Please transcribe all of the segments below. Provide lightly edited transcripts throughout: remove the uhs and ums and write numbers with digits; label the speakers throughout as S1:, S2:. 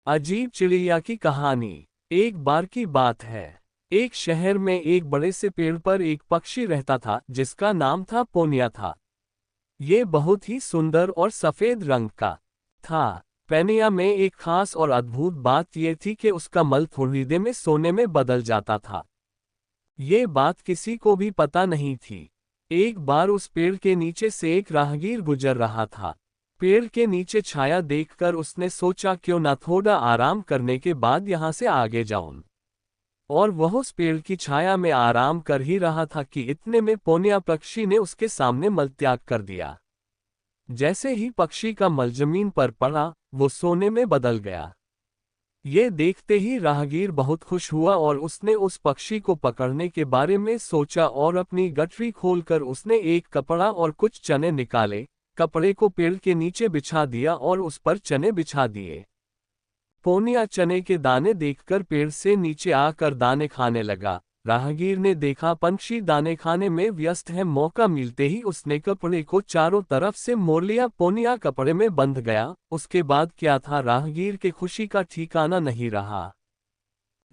S1: अजीब चिड़िया की कहानी। एक बार की बात है। एक शहर में एक बड़े से पेड़ पर एक पक्षी रहता था जिसका नाम था पोनिया था। ये बहुत ही सुंदर और सफेद रंग का था। पेनिया में एक खास और अद्भुत बात यह थी कि उसका मल थोड़ी देर में सोने में बदल जाता था। ये बात किसी को भी पता नहीं थी। एक बार उस पेड़ के नीचे से एक राहगीर गुजर रहा था। पेड़ के नीचे छाया देखकर उसने सोचा क्यों न थोड़ा आराम करने के बाद यहाँ से आगे जाऊं। और वह उस पेड़ की छाया में आराम कर ही रहा था कि इतने में पोनिया पक्षी ने उसके सामने मलत्याग कर दिया। जैसे ही पक्षी का मल जमीन पर पड़ा, वो सोने में बदल गया। ये देखते ही राहगीर बहुत खुश हुआ और उसने उस पक्षी को पकड़ने के बारे में सोचा और अपनी गठरी खोलकर उसने एक कपड़ा और कुछ चने निकाले, कपड़े को पेड़ के नीचे बिछा दिया और उस पर चने बिछा दिए। पोनिया चने के दाने देखकर पेड़ से नीचे आकर दाने खाने लगा। राहगीर ने देखा पंछी दाने खाने में व्यस्त है, मौका मिलते ही उसने कपड़े को चारों तरफ से मोड़ लिया। पोनिया कपड़े में बंध गया। उसके बाद क्या था, राहगीर के खुशी का ठिकाना नहीं रहा।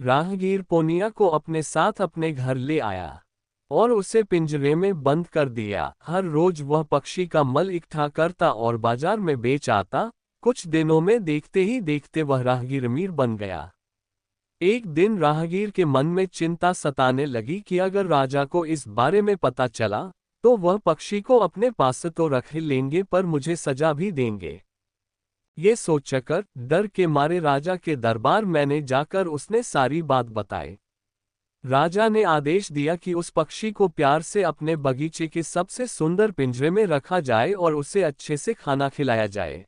S1: राहगीर पोनिया को अपने साथ अपने घर ले आया और उसे पिंजरे में बंद कर दिया। हर रोज वह पक्षी का मल इकट्ठा करता और बाजार में बेच आता। कुछ दिनों में देखते ही देखते वह राहगीर अमीर बन गया। एक दिन राहगीर के मन में चिंता सताने लगी कि अगर राजा को इस बारे में पता चला तो वह पक्षी को अपने पास तो रख लेंगे पर मुझे सजा भी देंगे। ये सोचकर डर के मारे राजा के दरबार मैंने जाकर उसने सारी बात बताई। राजा ने आदेश दिया कि उस पक्षी को प्यार से अपने बगीचे के सबसे सुंदर पिंजरे में रखा जाए और उसे अच्छे से खाना खिलाया जाए।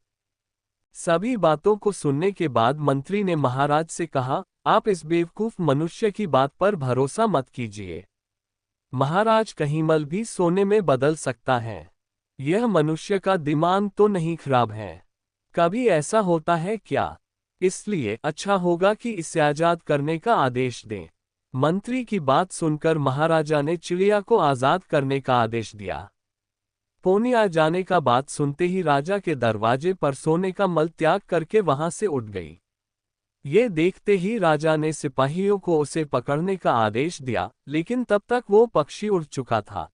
S1: सभी बातों को सुनने के बाद मंत्री ने महाराज से कहा, आप इस बेवकूफ मनुष्य की बात पर भरोसा मत कीजिए। महाराज, कहीं मल भी सोने में बदल सकता है। यह मनुष्य का दिमाग तो नहीं खराब है। कभी ऐसा होता है क्या? इसलिए अच्छा होगा कि इसे आजाद करने का आदेश दें। मंत्री की बात सुनकर महाराजा ने चिड़िया को आजाद करने का आदेश दिया। पोनिया जाने का बात सुनते ही राजा के दरवाजे पर सोने का मल त्याग करके वहां से उठ गई। ये देखते ही राजा ने सिपाहियों को उसे पकड़ने का आदेश दिया, लेकिन तब तक वो पक्षी उड़ चुका था।